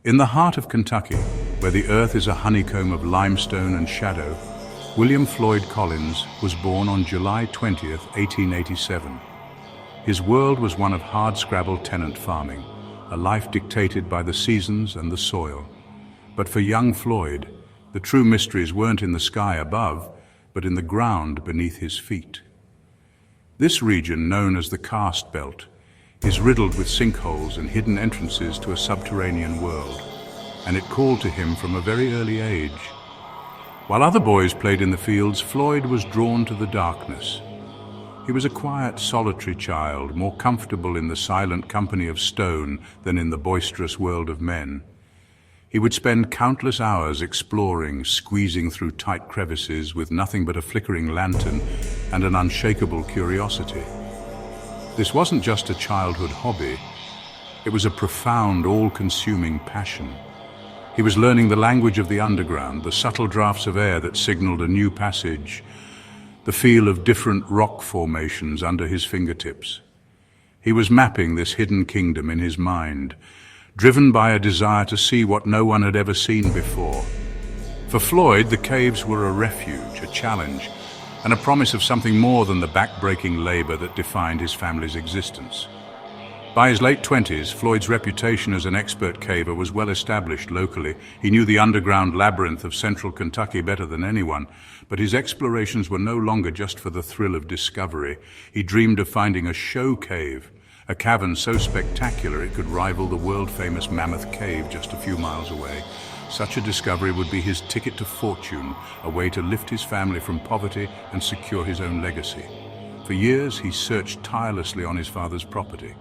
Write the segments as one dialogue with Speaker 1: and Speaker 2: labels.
Speaker 1: In the heart of Kentucky, where the earth is a honeycomb of limestone and shadow, William Floyd Collins was born on July 20th, 1887. His world was one of hardscrabble tenant farming, a life dictated by the seasons and the soil. But for young Floyd, the true mysteries weren't in the sky above, but in the ground beneath his feet. This region, known as the Karst Belt, is riddled with sinkholes and hidden entrances to a subterranean world, and it called to him from a very early age. While other boys played in the fields, Floyd was drawn to the darkness. He was a quiet, solitary child, more comfortable in the silent company of stone than in the boisterous world of men. He would spend countless hours exploring, squeezing through tight crevices with nothing but a flickering lantern and an unshakable curiosity. This wasn't just a childhood hobby. It was a profound, all-consuming passion. He was learning the language of the underground, the subtle drafts of air that signaled a new passage, the feel of different rock formations under his fingertips. He was mapping this hidden kingdom in his mind, driven by a desire to see what no one had ever seen before. For Floyd, the caves were a refuge, a challenge, and a promise of something more than the back-breaking labor that defined his family's existence. By his late 20s, Floyd's reputation as an expert caver was well established locally. He knew the underground labyrinth of central Kentucky better than anyone, but his explorations were no longer just for the thrill of discovery. He dreamed of finding a show cave, a cavern so spectacular it could rival the world-famous Mammoth cave just a few miles away. Such a discovery would be his ticket to fortune, a way to lift his family from poverty and secure his own legacy. For years, he searched tirelessly on his father's property.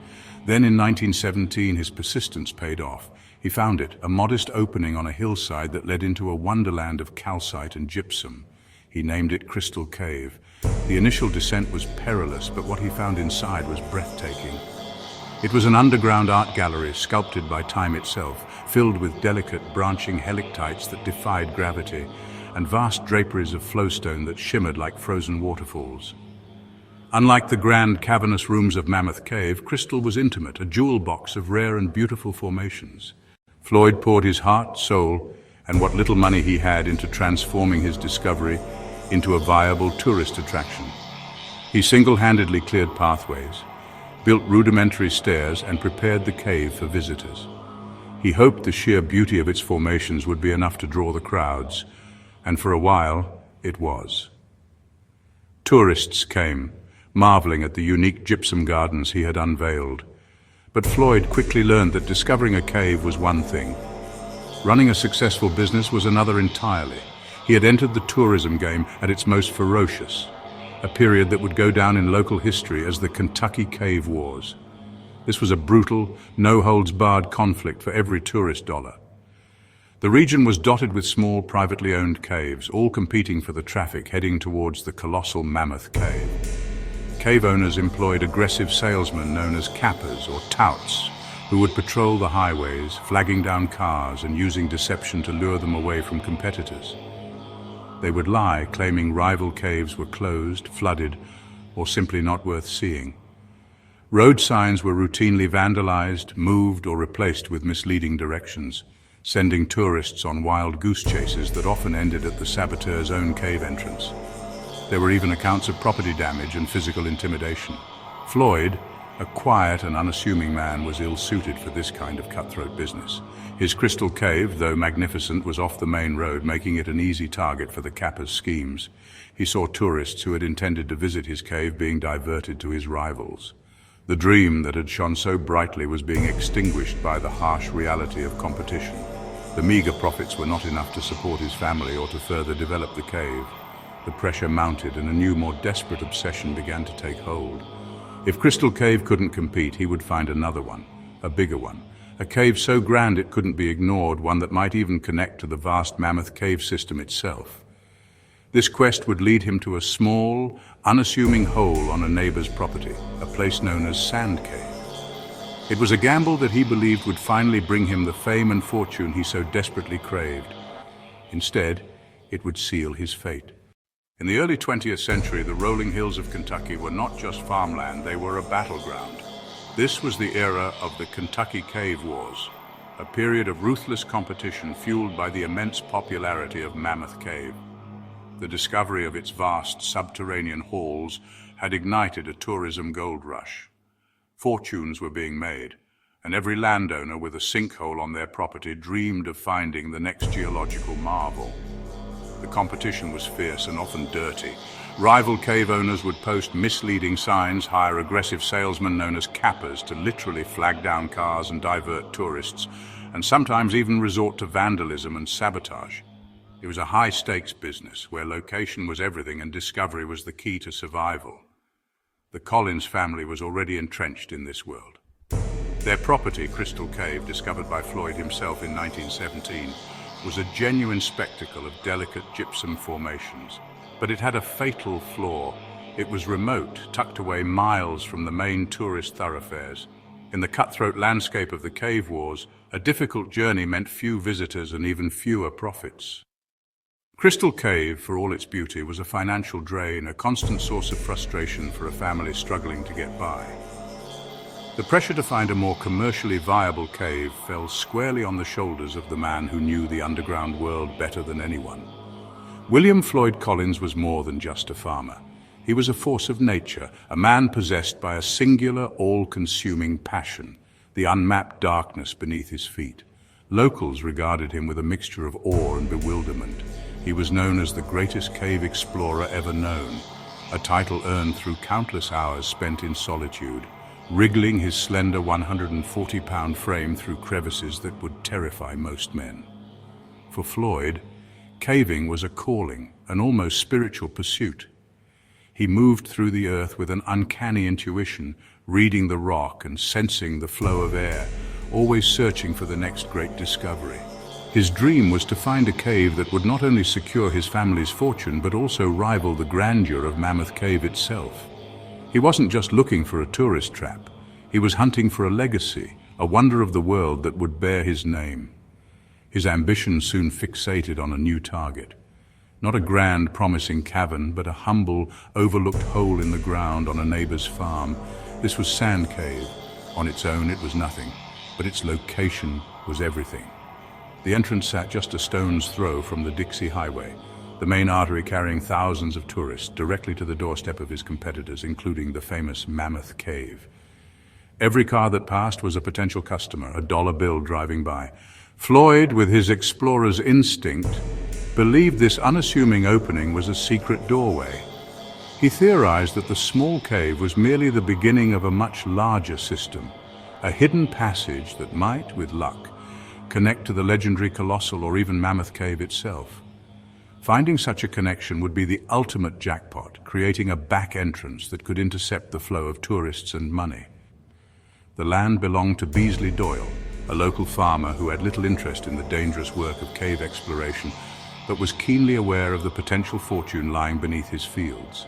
Speaker 1: Then in 1917, his persistence paid off. He found it, a modest opening on a hillside that led into a wonderland of calcite and gypsum. He named it Crystal Cave. The initial descent was perilous, but what he found inside was breathtaking. It was an underground art gallery sculpted by time itself, filled with delicate branching helictites that defied gravity, and vast draperies of flowstone that shimmered like frozen waterfalls. Unlike the grand cavernous rooms of Mammoth Cave, Crystal was intimate, a jewel box of rare and beautiful formations. Floyd poured his heart, soul, and what little money he had into transforming his discovery into a viable tourist attraction. He single-handedly cleared pathways, built rudimentary stairs, and prepared the cave for visitors. He hoped the sheer beauty of its formations would be enough to draw the crowds, and for a while, it was. Tourists came, marveling at the unique gypsum gardens he had unveiled. But Floyd quickly learned that discovering a cave was one thing. Running a successful business was another entirely. He had entered the tourism game at its most ferocious, a period that would go down in local history as the Kentucky Cave Wars. This was a brutal, no-holds-barred conflict for every tourist dollar. The region was dotted with small, privately owned caves, all competing for the traffic heading towards the colossal Mammoth Cave. Cave owners employed aggressive salesmen known as cappers or touts, who would patrol the highways, flagging down cars and using deception to lure them away from competitors. They would lie, claiming rival caves were closed, flooded, or simply not worth seeing. Road signs were routinely vandalized, moved, or replaced with misleading directions, sending tourists on wild goose chases that often ended at the saboteur's own cave entrance. There were even accounts of property damage and physical intimidation. Floyd, a quiet and unassuming man, was ill-suited for this kind of cutthroat business. His Crystal Cave, though magnificent, was off the main road, making it an easy target for the capper's schemes. He saw tourists who had intended to visit his cave being diverted to his rivals. The dream that had shone so brightly was being extinguished by the harsh reality of competition. The meager profits were not enough to support his family or to further develop the cave. The pressure mounted and a new, more desperate obsession began to take hold. If Crystal Cave couldn't compete, he would find another one, a bigger one. A cave so grand it couldn't be ignored, one that might even connect to the vast Mammoth Cave system itself. This quest would lead him to a small, unassuming hole on a neighbor's property, a place known as Sand Cave. It was a gamble that he believed would finally bring him the fame and fortune he so desperately craved. Instead, it would seal his fate. In the early 20th century, the rolling hills of Kentucky were not just farmland, they were a battleground. This was the era of the Kentucky Cave Wars, a period of ruthless competition fueled by the immense popularity of Mammoth Cave. The discovery of its vast subterranean halls had ignited a tourism gold rush. Fortunes were being made, and every landowner with a sinkhole on their property dreamed of finding the next geological marvel. The competition was fierce and often dirty. Rival cave owners would post misleading signs, hire aggressive salesmen known as cappers to literally flag down cars and divert tourists, and sometimes even resort to vandalism and sabotage. It was a high-stakes business where location was everything and discovery was the key to survival. The Collins family was already entrenched in this world. Their property, Crystal Cave, discovered by Floyd himself in 1917, was a genuine spectacle of delicate gypsum formations. But it had a fatal flaw. It was remote, tucked away miles from the main tourist thoroughfares. In the cutthroat landscape of the cave wars, a difficult journey meant few visitors and even fewer profits. Crystal Cave, for all its beauty, was a financial drain, a constant source of frustration for a family struggling to get by. The pressure to find a more commercially viable cave fell squarely on the shoulders of the man who knew the underground world better than anyone. William Floyd Collins was more than just a farmer. He was a force of nature, a man possessed by a singular, all-consuming passion, the unmapped darkness beneath his feet. Locals regarded him with a mixture of awe and bewilderment. He was known as the greatest cave explorer ever known, a title earned through countless hours spent in solitude, wriggling his slender 140-pound frame through crevices that would terrify most men. For Floyd, caving was a calling, an almost spiritual pursuit. He moved through the earth with an uncanny intuition, reading the rock and sensing the flow of air, always searching for the next great discovery. His dream was to find a cave that would not only secure his family's fortune, but also rival the grandeur of Mammoth Cave itself. He wasn't just looking for a tourist trap. He was hunting for a legacy, a wonder of the world that would bear his name. His ambition soon fixated on a new target. Not a grand, promising cavern, but a humble, overlooked hole in the ground on a neighbor's farm. This was Sand Cave. On its own, it was nothing, but its location was everything. The entrance sat just a stone's throw from the Dixie Highway, the main artery carrying thousands of tourists directly to the doorstep of his competitors, including the famous Mammoth Cave. Every car that passed was a potential customer, a dollar bill driving by. Floyd, with his explorer's instinct, believed this unassuming opening was a secret doorway. He theorized that the small cave was merely the beginning of a much larger system, a hidden passage that might, with luck, connect to the legendary Colossal or even Mammoth Cave itself. Finding such a connection would be the ultimate jackpot, creating a back entrance that could intercept the flow of tourists and money. The land belonged to Beasley Doyle, a local farmer who had little interest in the dangerous work of cave exploration, but was keenly aware of the potential fortune lying beneath his fields.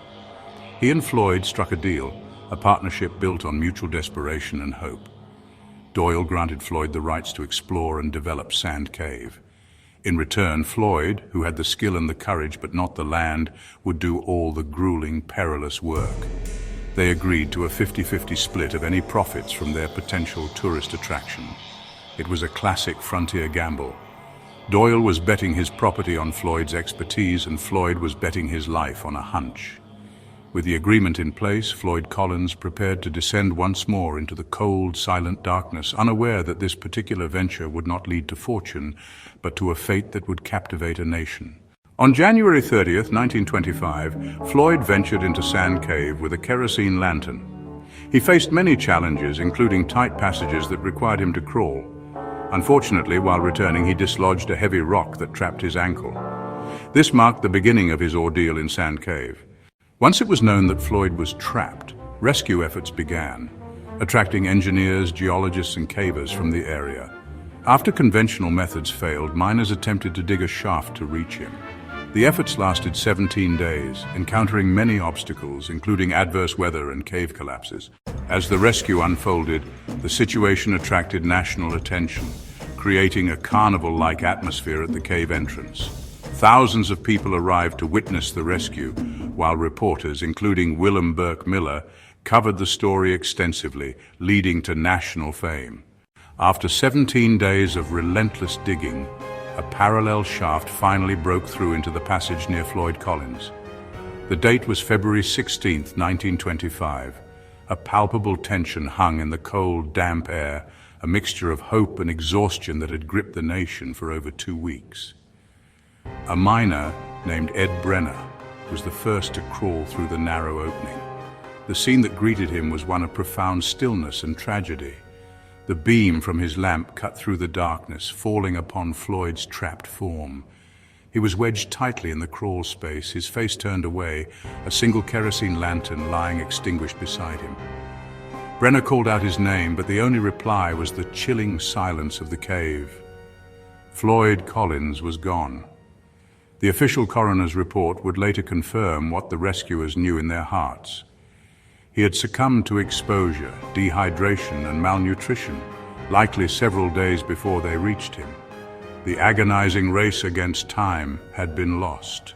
Speaker 1: He and Floyd struck a deal, a partnership built on mutual desperation and hope. Doyle granted Floyd the rights to explore and develop Sand Cave. In return, Floyd, who had the skill and the courage but not the land, would do all the grueling, perilous work. They agreed to a 50-50 split of any profits from their potential tourist attraction. It was a classic frontier gamble. Doyle was betting his property on Floyd's expertise, and Floyd was betting his life on a hunch. With the agreement in place, Floyd Collins prepared to descend once more into the cold, silent darkness, unaware that this particular venture would not lead to fortune, but to a fate that would captivate a nation. On January 30th, 1925, Floyd ventured into Sand Cave with a kerosene lantern. He faced many challenges, including tight passages that required him to crawl. Unfortunately, while returning, he dislodged a heavy rock that trapped his ankle. This marked the beginning of his ordeal in Sand Cave. Once it was known that Floyd was trapped, rescue efforts began, attracting engineers, geologists, and cavers from the area. After conventional methods failed, miners attempted to dig a shaft to reach him. The efforts lasted 17 days, encountering many obstacles, including adverse weather and cave collapses. As the rescue unfolded, the situation attracted national attention, creating a carnival-like atmosphere at the cave entrance. Thousands of people arrived to witness the rescue, while reporters, including Willem Burke Miller, covered the story extensively, leading to national fame. After 17 days of relentless digging, a parallel shaft finally broke through into the passage near Floyd Collins. The date was February 16, 1925. A palpable tension hung in the cold, damp air, a mixture of hope and exhaustion that had gripped the nation for over 2 weeks. A miner named Ed Brenner was the first to crawl through the narrow opening. The scene that greeted him was one of profound stillness and tragedy. The beam from his lamp cut through the darkness, falling upon Floyd's trapped form. He was wedged tightly in the crawl space, his face turned away, a single kerosene lantern lying extinguished beside him. Brenner called out his name, but the only reply was the chilling silence of the cave. Floyd Collins was gone. The official coroner's report would later confirm what the rescuers knew in their hearts. He had succumbed to exposure, dehydration, and malnutrition, likely several days before they reached him. The agonizing race against time had been lost.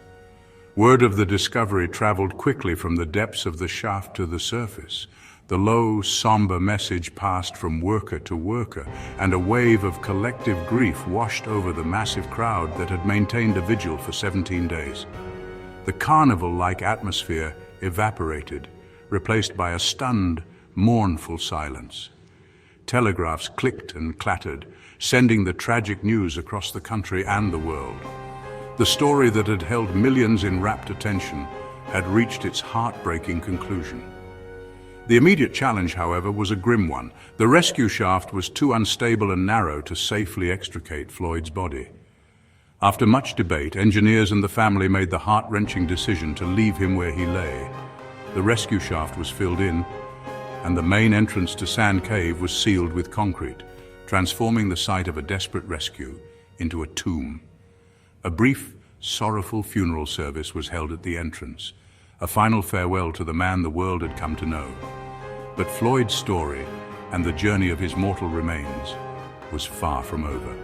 Speaker 1: Word of the discovery traveled quickly from the depths of the shaft to the surface. The low, somber message passed from worker to worker, and a wave of collective grief washed over the massive crowd that had maintained a vigil for 17 days. The carnival-like atmosphere evaporated, replaced by a stunned, mournful silence. Telegraphs clicked and clattered, sending the tragic news across the country and the world. The story that had held millions in rapt attention had reached its heartbreaking conclusion. The immediate challenge, however, was a grim one. The rescue shaft was too unstable and narrow to safely extricate Floyd's body. After much debate, engineers and the family made the heart-wrenching decision to leave him where he lay. The rescue shaft was filled in, and the main entrance to Sand Cave was sealed with concrete, transforming the site of a desperate rescue into a tomb. A brief, sorrowful funeral service was held at the entrance, a final farewell to the man the world had come to know. But Floyd's story and the journey of his mortal remains was far from over.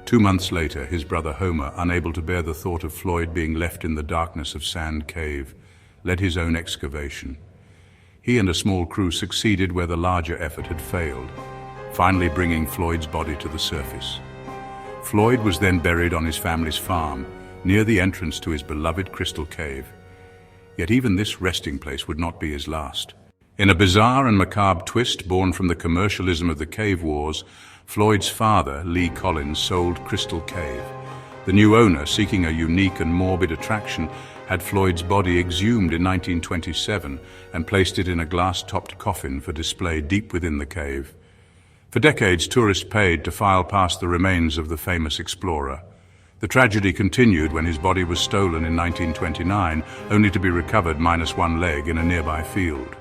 Speaker 1: 2 months later, his brother Homer, unable to bear the thought of Floyd being left in the darkness of Sand Cave, led his own excavation. He and a small crew succeeded where the larger effort had failed, finally bringing Floyd's body to the surface. Floyd was then buried on his family's farm, near the entrance to his beloved Crystal Cave. Yet even this resting place would not be his last. In a bizarre and macabre twist born from the commercialism of the cave wars, Floyd's father, Lee Collins, sold Crystal Cave. The new owner, seeking a unique and morbid attraction, had Floyd's body exhumed in 1927 and placed it in a glass-topped coffin for display deep within the cave. For decades, tourists paid to file past the remains of the famous explorer. The tragedy continued when his body was stolen in 1929, only to be recovered minus one leg in a nearby field.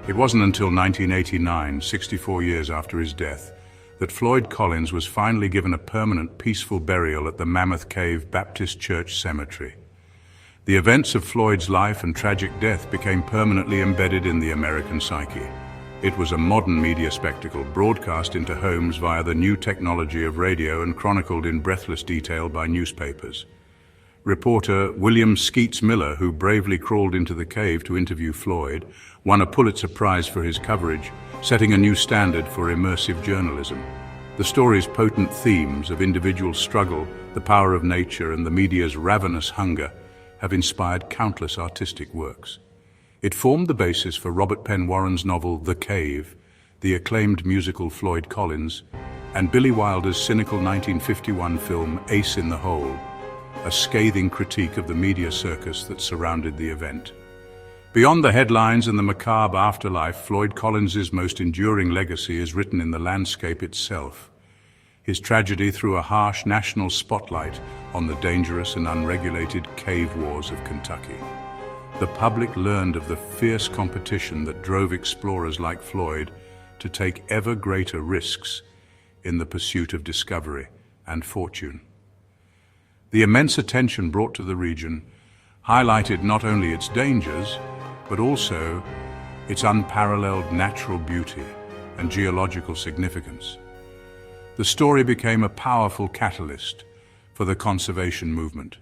Speaker 1: It wasn't until 1989, 64 years after his death, that Floyd Collins was finally given a permanent, peaceful burial at the Mammoth Cave Baptist Church Cemetery. The events of Floyd's life and tragic death became permanently embedded in the American psyche. It was a modern media spectacle broadcast into homes via the new technology of radio and chronicled in breathless detail by newspapers. Reporter William Skeets Miller, who bravely crawled into the cave to interview Floyd, won a Pulitzer Prize for his coverage, setting a new standard for immersive journalism. The story's potent themes of individual struggle, the power of nature, and the media's ravenous hunger have inspired countless artistic works. It formed the basis for Robert Penn Warren's novel The Cave, the acclaimed musical Floyd Collins, and Billy Wilder's cynical 1951 film Ace in the Hole, a scathing critique of the media circus that surrounded the event. Beyond the headlines and the macabre afterlife, Floyd Collins's most enduring legacy is written in the landscape itself. His tragedy threw a harsh national spotlight on the dangerous and unregulated cave wars of Kentucky. The public learned of the fierce competition that drove explorers like Floyd to take ever greater risks in the pursuit of discovery and fortune. The immense attention brought to the region highlighted not only its dangers, but also its unparalleled natural beauty and geological significance. The story became a powerful catalyst for the conservation movement.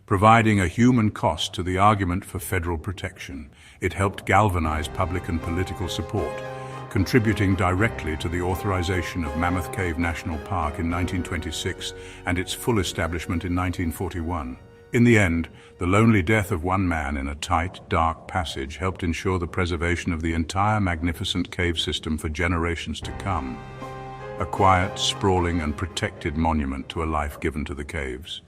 Speaker 1: Providing a human cost to the argument for federal protection, it helped galvanize public and political support, contributing directly to the authorization of Mammoth Cave National Park in 1926 and its full establishment in 1941. In the end, the lonely death of one man in a tight, dark passage helped ensure the preservation of the entire magnificent cave system for generations to come. A quiet, sprawling, and protected monument to a life given to the caves.